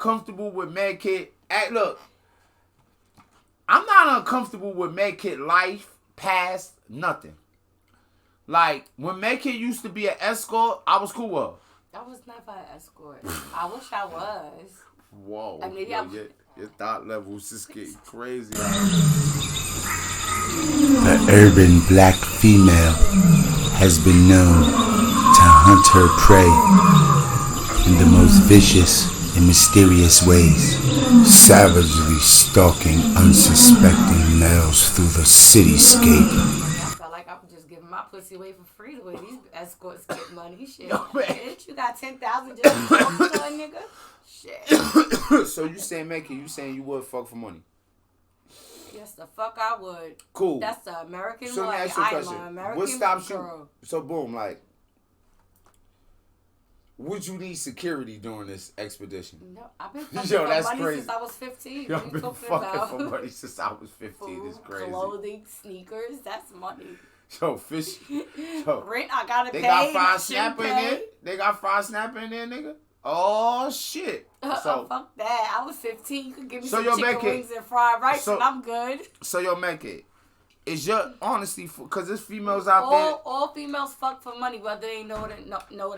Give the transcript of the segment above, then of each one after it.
uncomfortable with medkit. Look, I'm not uncomfortable with medkit life, past, nothing. Like, when medkit used to be an escort, I was cool with her. I was never an escort. I wish I was. Whoa. I mean, your thought levels is getting crazy. The urban black female has been known to hunt her prey in the most vicious and mysterious ways, savagely stalking unsuspecting males through the cityscape. I felt like I'm just giving my pussy away for free the way these escorts get money. Shit. Yo, man. Bitch, you got 10,000 just to talk to a nigga? Shit. So you saying, medkit, you saying you would fuck for money? Yes, the fuck I would. Cool. That's the American So way. let me ask you a I question. am an American What stops girl. you? So boom, like, would you need security during this expedition? No, I've been fucking Yo, for that's money crazy. since I was 15. Yo, What I've you been talking fucking about? for money since I was 15. Food, It's crazy. clothing, sneakers, that's money. Yo, fish. Yo, Rent, I gotta they pay. got fried I shouldn't snapper in pay. there? They got fried snapper in there, nigga? Oh, shit. So, Fuck that. I was 15. You could give me So some your chicken medkit- wings and fried rice so- and I'm good. so your medkit, is your honesty, because there's females out there. All females fuck for money, whether they know it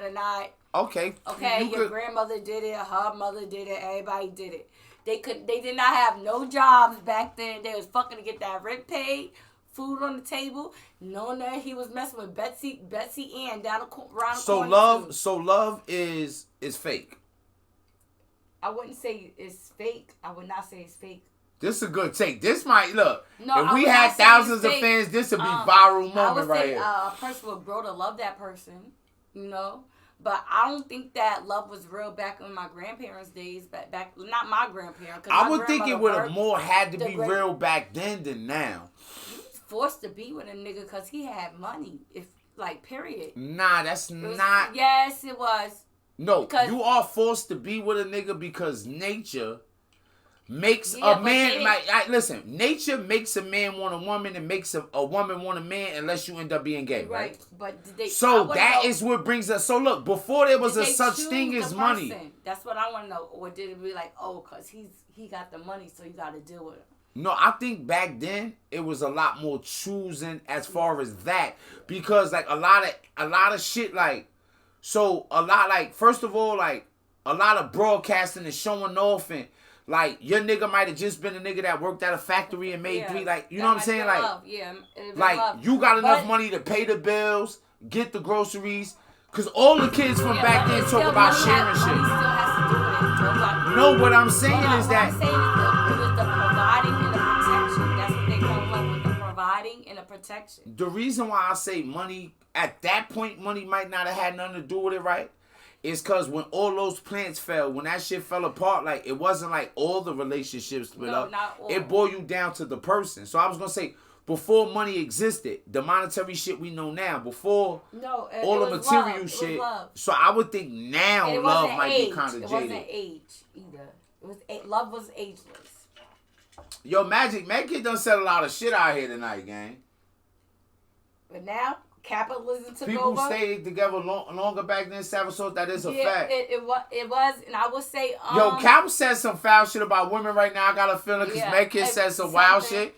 or not. Okay. Okay, you your could- grandmother did it, her mother did it, everybody did it. They did not have no jobs back then. They was fucking to get that rent paid, food on the table, knowing that he was messing with Betsy Ann down around the corner. So love is fake. I wouldn't say it's fake. I would not say it's fake. This is a good take. This might look. No, if I we would had not say thousands it's of fake. fans, this would be viral I would moment right say here. a person would grow to love that person, you know. But I don't think that love was real back in my grandparents' days. Back not my grandparents. I would think it would have birthed more had to the be great- real back then than now. He was forced to be with a nigga because he had money. If like, period. Nah, that's It was- not. Yes, it was. No, because- you are forced to be with a nigga because nature makes Yeah, a but man. they- Like, listen, nature makes a man want a woman and makes a woman want a man unless you end up being gay, right? But did they? So that is what brings us. So look, before there was did a they such choose thing the as money. person? That's what I want to know. Or did it be like, oh, cause he got the money, so you got to deal with him? No, I think back then it was a lot more choosing as far as that, because like a lot of shit, like, so a lot, like, first of all, like a lot of broadcasting and showing off, and like your nigga might have just been a nigga that worked at a factory and made three, like, you know what I'm saying, like, love. Yeah, like you got enough money to pay the bills, get the groceries, cause all the kids from back then talk about sharing shit. Money still has to do with it. Nobody, No, what I'm saying Hold on, is what that. I'm saying is it was the providing and the protection. That's what they call love, with the providing and the protection. The reason why I say money, at that point, money might not have had nothing to do with it, right? Is because when all those plants fell, when that shit fell apart, like, it wasn't like all the relationships split No, up. not all. It boiled you down to the person. So I was going to say, before money existed, the monetary shit we know now, before No, all it the was material love. It was shit. love. So I would think now And it love wasn't might age. be kind of It jaded. wasn't age either. It was love was ageless. Yo, Medkit done said a lot of shit out here tonight, gang. But now capitalism took People over. stayed together longer back then, Savage Sauce. That is a fact. It was, and I would say, Yo, Cap said some foul shit about women right now. I got a feeling because Yeah, Medkit said some wild shit.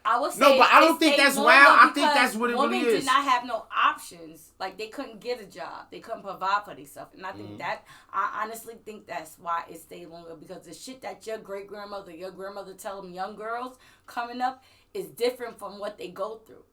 I would say No, but I don't they think stayed that's longer wild. I think because that's what it really women is. did not have no options. Like, they couldn't get a job. They couldn't provide for themselves. And I think I honestly think that's why it stayed longer. Because the shit that your great-grandmother, your grandmother tell them young girls coming up is different from what they go through.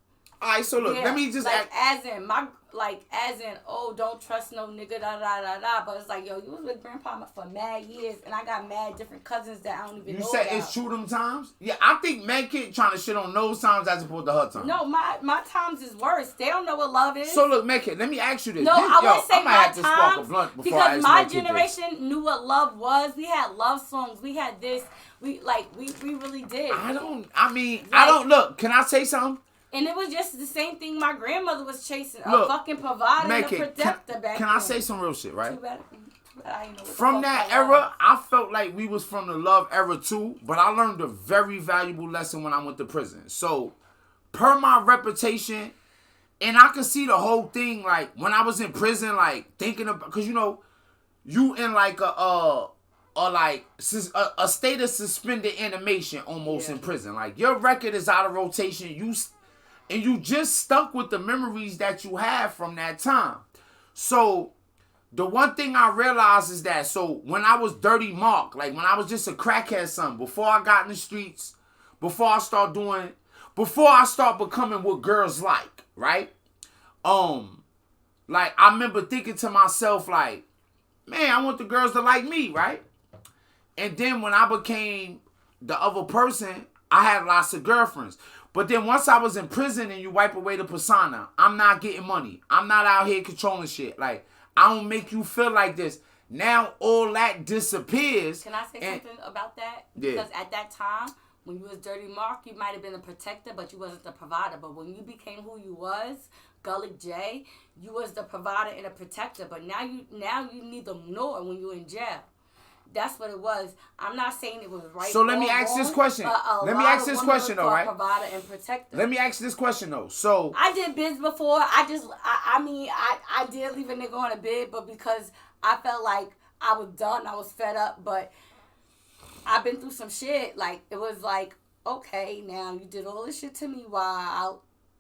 All right, so look, let me just like, as in, oh, don't trust no nigga, da da da da. But it's like, yo, you was with grandpa for mad years, and I got mad different cousins that I don't even know. You said about. it's true them times? Yeah, I think Medkit trying to shit on those times as opposed to her times. No, my times is worse. They don't know what love is. So look, Medkit, let me ask you this. No, I would say might my have to spark a times blunt before I because ask my Medkit generation knew what love was. We had love songs. We had this. We really did. I don't look. Can I say something? And it was just the same thing my grandmother was chasing. Look, a fucking provider and a protector back then. Can I say some real shit, right? Too bad I ain't know what From the that fuck era, I felt like we was from the love era too, but I learned a very valuable lesson when I went to prison. So, per my reputation, and I could see the whole thing, like, when I was in prison, like, thinking about, because, you know, you in, like, a state of suspended animation almost in prison. Like your record is out of rotation. You just stuck with the memories that you have from that time. So the one thing I realized is that, so when I was Dirty Mark, like when I was just a crackhead son, before I got in the streets, before I start becoming what girls like, right? Like I remember thinking to myself, like, man, I want the girls to like me, right? And then when I became the other person, I had lots of girlfriends. But then once I was in prison and you wipe away the persona, I'm not getting money. I'm not out here controlling shit. Like, I don't make you feel like this. Now all that disappears. Can I say something about that? Yeah. Because at that time, when you was Dirty Mark, you might have been a protector, but you wasn't the provider. But when you became who you was, Gully J, you was the provider and a protector. But now you need them nor when you in jail. That's what it was. I'm not saying it was right. So let me ask this question. Let me ask this question though, right? Provider and protector. Let me ask this question though. So I did bids before. I did leave a nigga on a bid, but because I felt like I was done, I was fed up. But I've been through some shit. Like it was like, okay, now you did all this shit to me.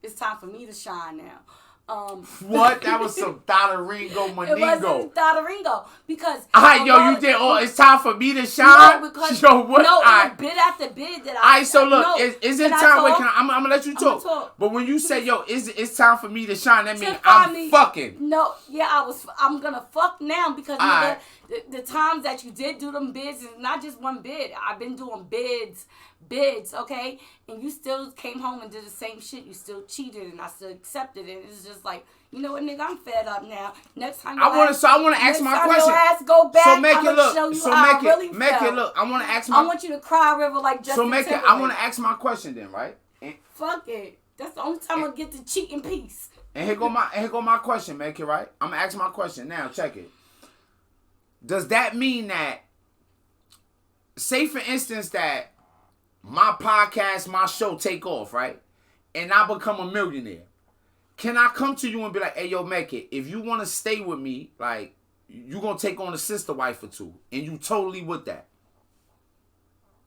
It's time for me to shine now. What? That was some Dodaringo Maningo. It wasn't Dodaringo because. You did. Oh, it's time for me to shine. No, because yo, what? No, it was bid after bid that I. Alright, so look, no, is it time? Wait, I'm gonna let you talk. But when you say, it's time for me to shine, that means I'm fucking. No, yeah, I'm gonna fuck now because nigga, the times that you did do them bids is not just one bid. I've been doing bids, okay? And you still came home and did the same shit. You still cheated and I still accepted it. It's just like, you know what, nigga, I'm fed up now. Next time I want to ask my question. Your ass go back, so make I'm it look. show you So how make it look. I want to ask my. I want you to cry river like Justin So make it. Timberlake. I want to ask my question then, right? Fuck it. That's the only time I get to cheat in peace. And here go my question, make it right. I'm gonna ask my question now. Check it. Does that mean that, say for instance that my podcast, my show take off, right? And I become a millionaire. Can I come to you and be like, hey, yo, make it. If you want to stay with me, like, you going to take on a sister wife or two. And you totally with that.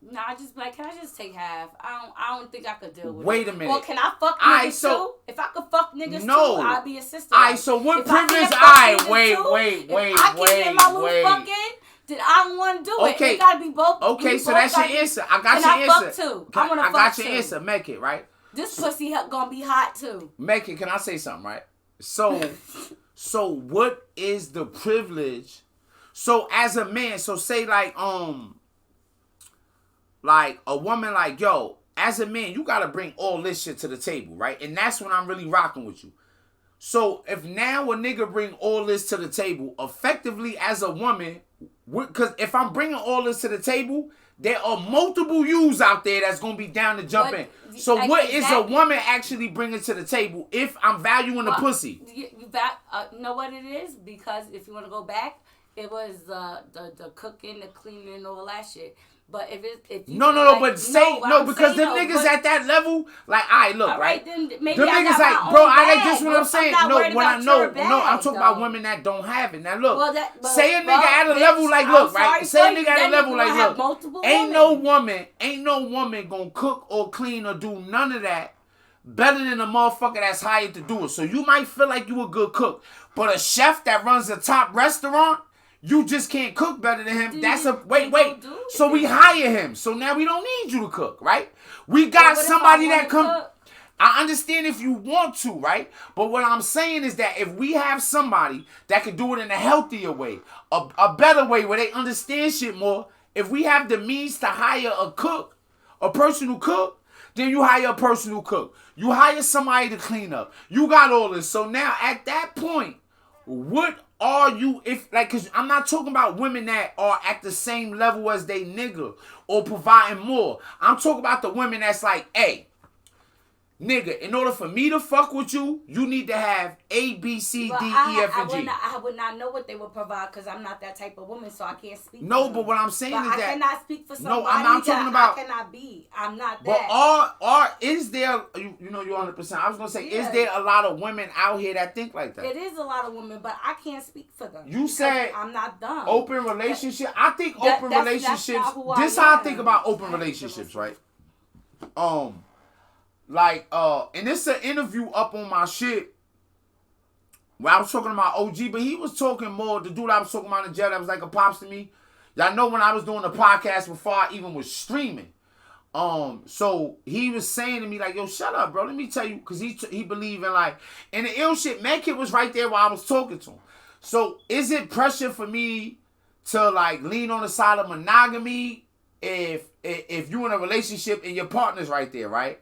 Nah, I just be like, can I just take half? I don't think I could deal with it. Wait a minute. Well, can I fuck niggas too? If I could fuck niggas too, I'd be a sister. Alright, so what privilege? Wait. If I can't get my little fucking, then I don't want to do it. It gotta be both. Okay, so that's your answer. I got your answer. Fuck too. I want to fuck too. I got your answer. Make it, right? This pussy gonna be hot too. Make it. Can I say something, right? So what is the privilege? So as a man, so say like a woman like, yo, as a man, you gotta bring all this shit to the table, right? And that's when I'm really rocking with you. So if now a nigga bring all this to the table, effectively as a woman, because if I'm bringing all this to the table, there are multiple yous out there that's gonna be down to jump in. So what is a woman actually bringing to the table if I'm valuing the pussy? You know what it is? Because if you want to go back, it was the cooking, the cleaning, and all that shit. But if you because them niggas at that level, like, alright, look, right? Then maybe them niggas like, bro, I like this. What I'm saying, I'm talking about women that don't have it. Now look, say a nigga at a level like, look, right? Say a nigga at a level like, look, ain't no woman gonna cook or clean or do none of that better than a motherfucker that's hired to do it. So you might feel like you a good cook, but a chef that runs a top restaurant, you just can't cook better than him. That's a wait. So we hire him. So now we don't need you to cook, right? We got somebody that come. I understand if you want to, right? But what I'm saying is that if we have somebody that can do it in a healthier way, a better way where they understand shit more, if we have the means to hire a cook, a person who cook, then you hire a person who cook. You hire somebody to clean up. You got all this. So now at that point, what are you, because I'm not talking about women that are at the same level as they nigga or providing more. I'm talking about the women that's like, hey, nigga, in order for me to fuck with you, you need to have A, B, C, D, E, F, and G. I would not know what they would provide because I'm not that type of woman, so I can't speak. No, but what I'm saying is that I cannot speak for somebody. No, I'm not talking about. I cannot be. I'm not But that. is there? You know, you're 100%. I was gonna say, is there a lot of women out here that think like that? It is a lot of women, but I can't speak for them. You said I'm not dumb. Open relationship. I think open relationships. This how I think about open relationships, right? And this is an interview up on my shit where I was talking about OG, but he was talking more, the dude I was talking about in jail that was like a pops to me. Y'all know when I was doing the podcast before I even was streaming. So he was saying to me like, yo, shut up, bro. Let me tell you, because he believe in like, and the ill shit, medkit was right there while I was talking to him. So is it pressure for me to like lean on the side of monogamy if you in a relationship and your partner's right there, right?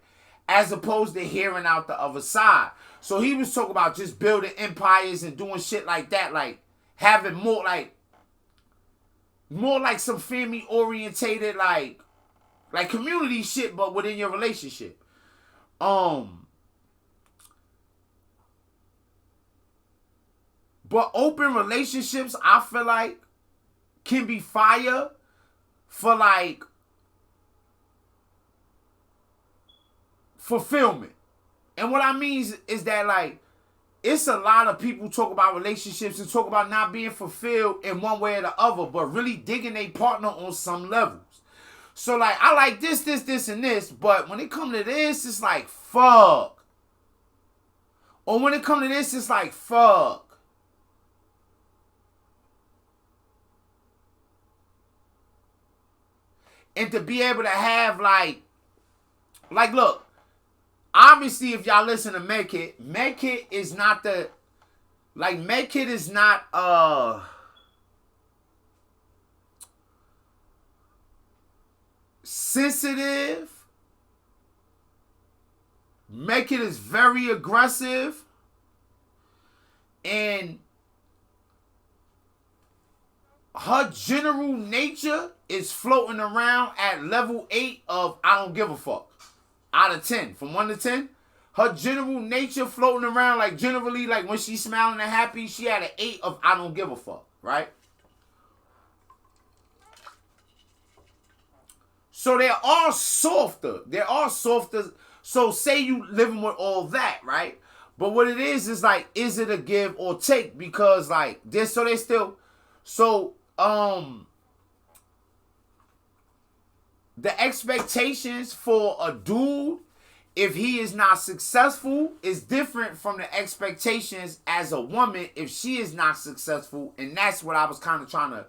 As opposed to hearing out the other side. So he was talking about just building empires and doing shit like that, like having more like some family orientated like community shit, but within your relationship. But open relationships, I feel like, can be fire for like fulfillment. And what I mean is that like it's a lot of people talk about relationships and talk about not being fulfilled in one way or the other, but really digging a partner on some levels. So like I like this, and this, but when it comes to this, it's like fuck. Or when it comes to this, it's like fuck. And to be able to have like look, obviously, if y'all listen to medkit is not medkit is not sensitive. Medkit is very aggressive, and her general nature is floating around at level 8 of I don't give a fuck. Out of 10, from 1 to 10, her general nature floating around, like generally, like when she's smiling and happy, she had an 8 of I don't give a fuck, right? So they're all softer. So say you living with all that, right? But what it is like, is it a give or take? Because like this, so they still, the expectations for a dude, if he is not successful, is different from the expectations as a woman if she is not successful. And that's what I was kind of trying to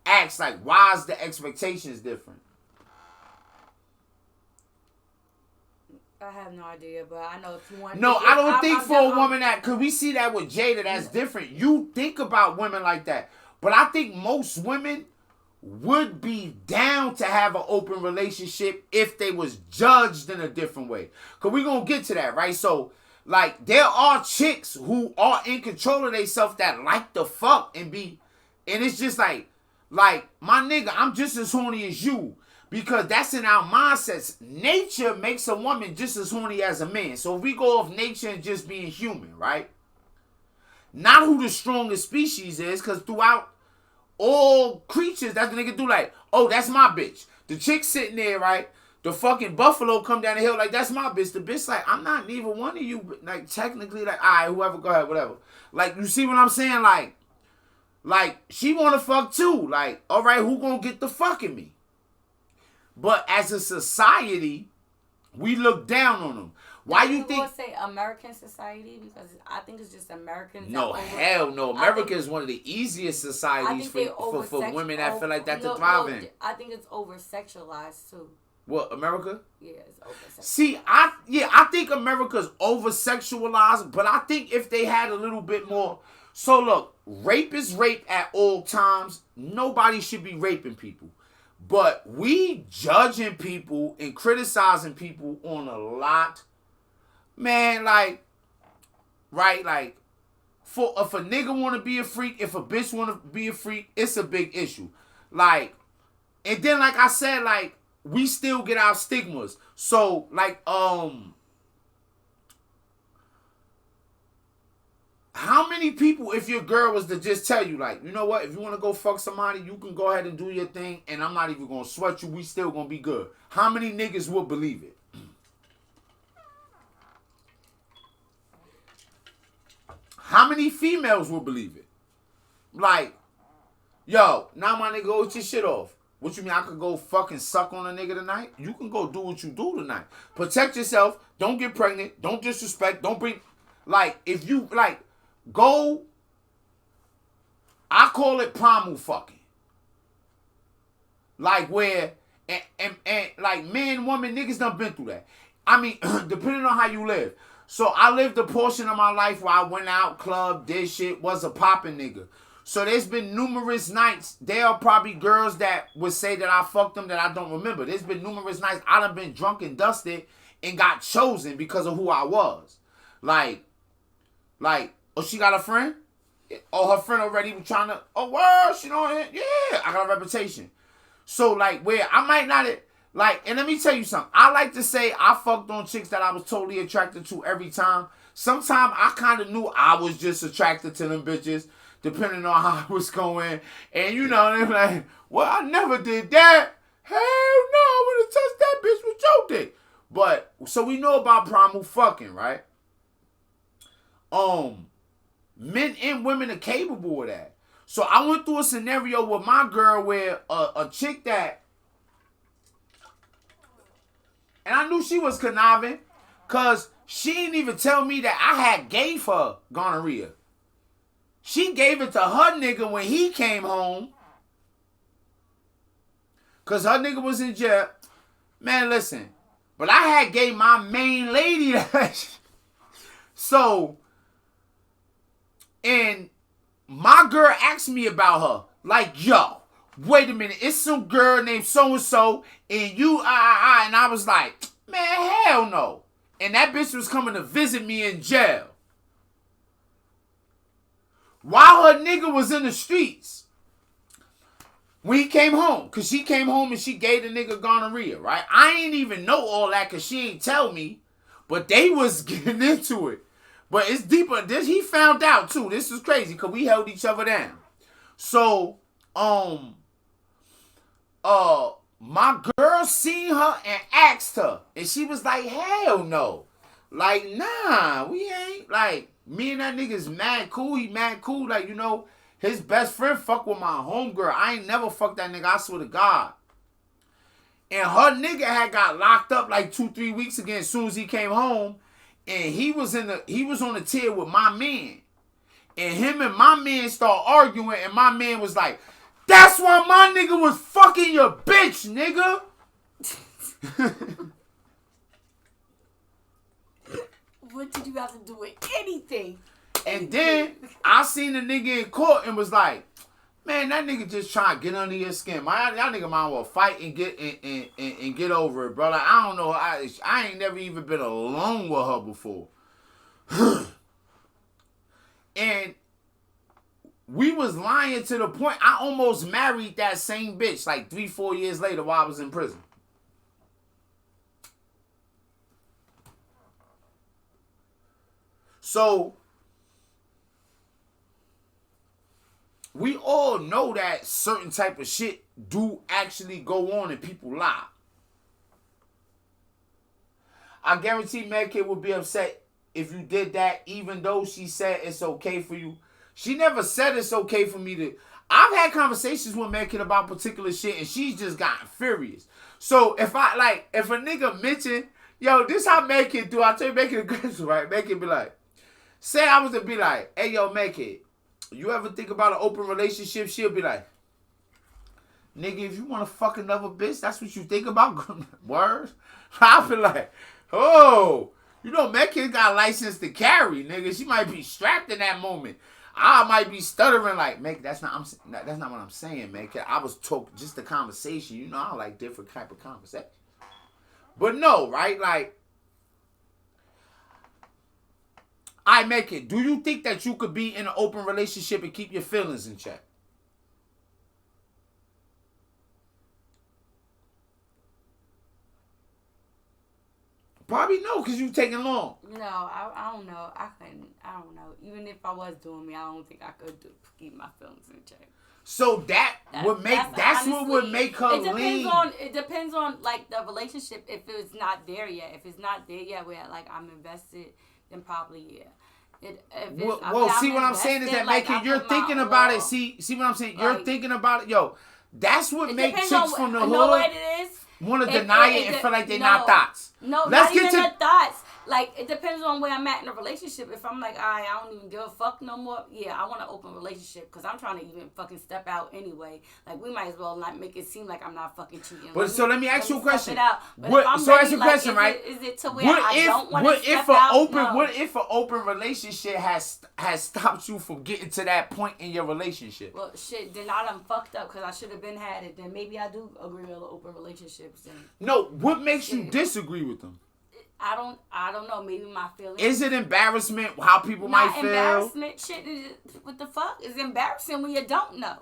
ask, like, why is the expectations different? I have no idea, but I know if you want. No, I don't think for a woman that, because we see that with Jada, that's different. You think about women like that. But I think most women would be down to have an open relationship if they was judged in a different way. Because we're going to get to that, right? So, like, there are chicks who are in control of themselves that like to fuck and it's just like, my nigga, I'm just as horny as you. Because that's in our mindsets. Nature makes a woman just as horny as a man. So if we go off nature and just being human, right? Not who the strongest species is, because throughout all creatures, that's what they can do. Like, oh, that's my bitch. The chick sitting there, right? The fucking buffalo come down the hill like, that's my bitch. The bitch like, I'm not neither one of you. But like, technically, like, all right, whoever, go ahead, whatever. Like, you see what I'm saying? Like she want to fuck too. Like, all right, who gonna get the fucking me? But as a society, we look down on them. Why you think? Say American society, because I think it's just Americans. No, hell no. America is one of the easiest societies for women that feel like that to thrive in. I think it's over sexualized too. What, America? Yeah, it's over sexualized. See, I think America's over sexualized, but I think if they had a little bit more. So look, rape is rape at all times. Nobody should be raping people. But we judging people and criticizing people on a lot. Man, like, right, like, if a nigga want to be a freak, if a bitch want to be a freak, it's a big issue. Like, and then, like I said, like, we still get our stigmas. So, like, how many people, if your girl was to just tell you, like, you know what, if you want to go fuck somebody, you can go ahead and do your thing, and I'm not even going to sweat you, we still going to be good. How many niggas would believe it? How many females will believe it? Like, yo, now my nigga, go get your shit off. What you mean I could go fucking suck on a nigga tonight? You can go do what you do tonight. Protect yourself. Don't get pregnant. Don't disrespect. Don't bring... Like, if you, like, go... I call it primal fucking. Like, where... And like, man, woman, niggas done been through that. I mean, depending on how you live. So, I lived a portion of my life where I went out, club, did shit, was a popping nigga. So there's been numerous nights. There are probably girls that would say that I fucked them that I don't remember. There's been numerous nights I done been drunk and dusted and got chosen because of who I was. Like, oh, she got a friend? Oh, her friend already was trying to, oh, well, she know it. Yeah, I got a reputation. So, like, where I might not, like, and let me tell you something. I like to say I fucked on chicks that I was totally attracted to every time. Sometimes I kind of knew I was just attracted to them bitches, depending on how it was going. And, you know, they're like, well, I never did that. Hell no, I would have touched that bitch with your dick. But, so we know about primal fucking, right? Men and women are capable of that. So I went through a scenario with my girl where a chick that, and I knew she was conniving, because she didn't even tell me that I had gave her gonorrhea. She gave it to her nigga when he came home. Because her nigga was in jail. Man, listen. But I had gave my main lady that. So, and my girl asked me about her. Like, yo, wait a minute. It's some girl named so-and-so. And you, and I was like, man, hell no. And that bitch was coming to visit me in jail. While her nigga was in the streets. When he came home. Because she came home and she gave the nigga gonorrhea, right? I ain't even know all that because she ain't tell me. But they was getting into it. But it's deeper. This he found out too. This is crazy because we held each other down. So, my girl seen her and asked her. And she was like, hell no. Like, nah, we ain't. Like, me and that nigga's mad cool. He mad cool. Like, you know, his best friend fuck with my homegirl. I ain't never fucked that nigga. I swear to God. And her nigga had got locked up like 2-3 weeks ago as soon as he came home. And he was on the tier with my man. And him and my man start arguing. And my man was like, that's why my nigga was fucking your bitch, nigga. What did you have to do with anything? And then I seen the nigga in court and was like, man, that nigga just trying to get under your skin. Y'all nigga might well fight and get and get over it, bro. Like, I don't know. I ain't never even been alone with her before. And we was lying to the point I almost married that same bitch like 3-4 years later while I was in prison. So we all know that certain type of shit do actually go on and people lie. I guarantee Medkit would be upset if you did that, even though she said it's okay for you. She never said it's okay for me to... I've had conversations with Medkit about particular shit, and she's just gotten furious. So if a nigga mention, yo, this how Medkit do, I tell you, Medkit aggressive, right? Medkit be like, say I was to be like, hey, yo, Medkit, you ever think about an open relationship? She'll be like, nigga, if you want to fuck another bitch, that's what you think about? Word? I'll be like, oh, you know, Medkit got a license to carry, nigga. She might be strapped in that moment. I might be stuttering like, Medkit, that's not what I'm saying, Medkit. I was talking just the conversation. You know, I like different type of conversation. But no, right? Like, I make it. Do you think that you could be in an open relationship and keep your feelings in check? Probably no, because you taking long. No, I don't know. I don't know. Even if I was doing me, I don't think I could keep my feelings in check. So that's honestly, what would make her lean. It depends on like the relationship. If it's not there yet, where like I'm invested, then probably yeah. See what I'm saying is that like, you're thinking about it. See what I'm saying? You're thinking about it, yo. That's what makes chicks from the hood want to deny it and feel like they're not thoughts. No, let's get to the thoughts. Like, it depends on where I'm at in a relationship. If I'm like, I don't even give a fuck no more, yeah, I want an open relationship because I'm trying to even fucking step out anyway. Like, we might as well not make it seem like I'm not fucking cheating. But so let me ask you a question. Ask you a question, right? Is it to where I don't want to step out? What if an open relationship has stopped you from getting to that point in your relationship? Well, shit, then I done fucked up because I should have been had it. Then maybe I do agree with open relationships. No, what makes you disagree with them? I don't know. Maybe my feelings. Is it embarrassment how people might feel? Embarrassment shit. What the fuck? It's embarrassing when you don't know.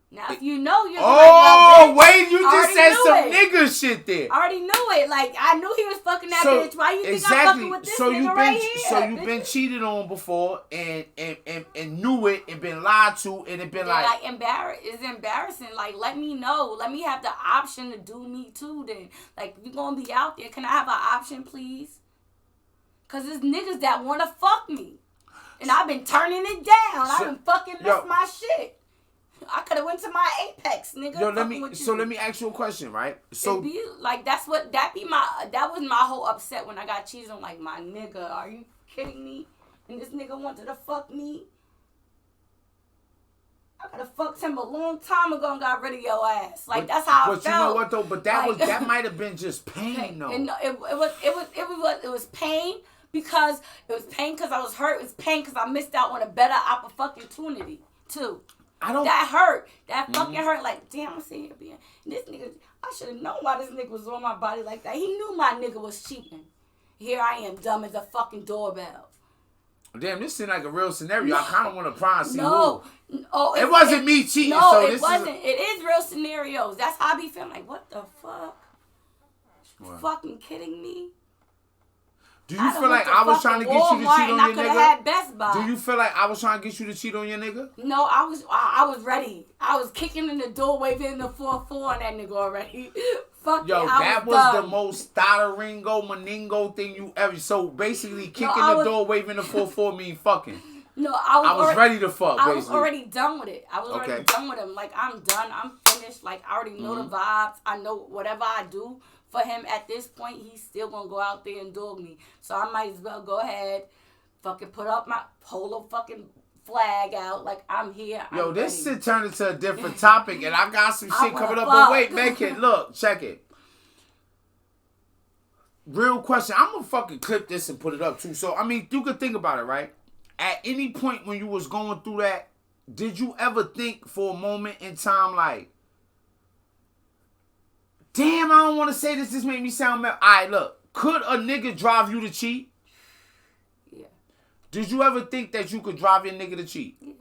Now, if you know, you're wait, you just said some nigga shit there. I already knew it. Like, I knew he was fucking that bitch. Why you think I'm fucking with this nigga right here? So you've been cheated on before and knew it and been lied to and it been like it's embarrassing. Like, let me know. Let me have the option to do me too then. Like, if you're gonna be out there, can I have an option, please? Cause there's niggas that wanna fuck me. And I've been turning it down. I've been fucking missed my shit. I could have went to my apex, nigga. Yo, let me ask you a question, right? So like that was my whole upset when I got cheated on. Like, my nigga, are you kidding me? And this nigga wanted to fuck me. I could have fucked him a long time ago and got rid of your ass. Like, that's how I felt. But you know what though? But that might have been just pain though. And it was pain because I was hurt. It was pain because I missed out on a better opportunity too. That hurt. That fucking hurt. Like, damn, I'm sitting here being this nigga. I should have known why this nigga was on my body like that. He knew my nigga was cheating. Here I am, dumb as a fucking doorbell. Damn, this seems like a real scenario. I kind of want to pry and see who. It wasn't me cheating. No, so it wasn't. It is real scenarios. That's how I be feeling. Like, what the fuck? What? Fucking kidding me? Do you feel like I was trying to get you to cheat on your nigga? Had Best Buy. Do you feel like I was trying to get you to cheat on your nigga? No, I was ready. I was kicking in the door, waving the 4-4 on that nigga already. Fuck yo, that was the most Stotteringo Meningo thing you ever. So basically, kicking the door, waving the 4-4 mean fucking. No, I was ready to fuck. I was already done with it. I was already done with him. Like, I'm done. I'm finished. Like, I already know the vibes. I know whatever I do for him at this point, he's still gonna go out there and dog me. So I might as well go ahead, fucking put up my polo fucking flag out. Like, I'm here. Yo, this shit turned into a different topic, and I got some shit coming up. But wait, medkit, look, check it. Real question. I'm gonna fucking clip this and put it up too. So I mean, you could think about it, right? At any point when you was going through that, did you ever think for a moment in time like, damn, I don't want to say this. This made me sound mad. All right, look. Could a nigga drive you to cheat? Yeah. Did you ever think that you could drive your nigga to cheat? Yeah.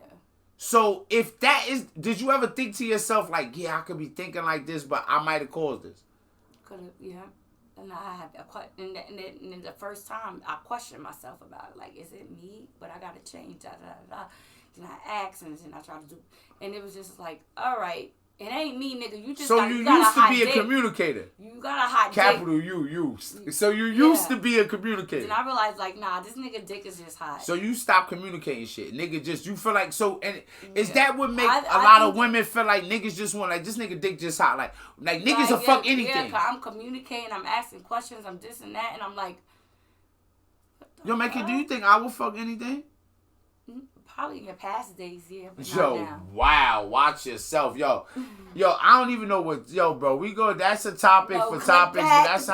So if that is, did you ever think to yourself like, yeah, I could be thinking like this, but I might have caused this? Could have, yeah. And I had and then the first time I questioned myself about it. Like, is it me? But I gotta change. And I asked and I tried to do, and it was just like, all right. It ain't me, nigga. You just so you used to be a communicator. You got a hot Capital dick. You. So you used to be a communicator. And I realized, like, nah, this nigga dick is just hot. So you stop communicating shit. Nigga just, you feel like, so, and is that what make a lot of women feel like niggas just want, like, this nigga dick just hot? Like niggas will fuck anything. Yeah, cause I'm communicating, I'm asking questions, I'm this and that, and I'm like, yo, Mackie, do you think I will fuck anything? Probably in your past days, yeah, but yo, not now. Wow, watch yourself. Yo, I don't even know what, bro, we go, that's a topic for topics, but that's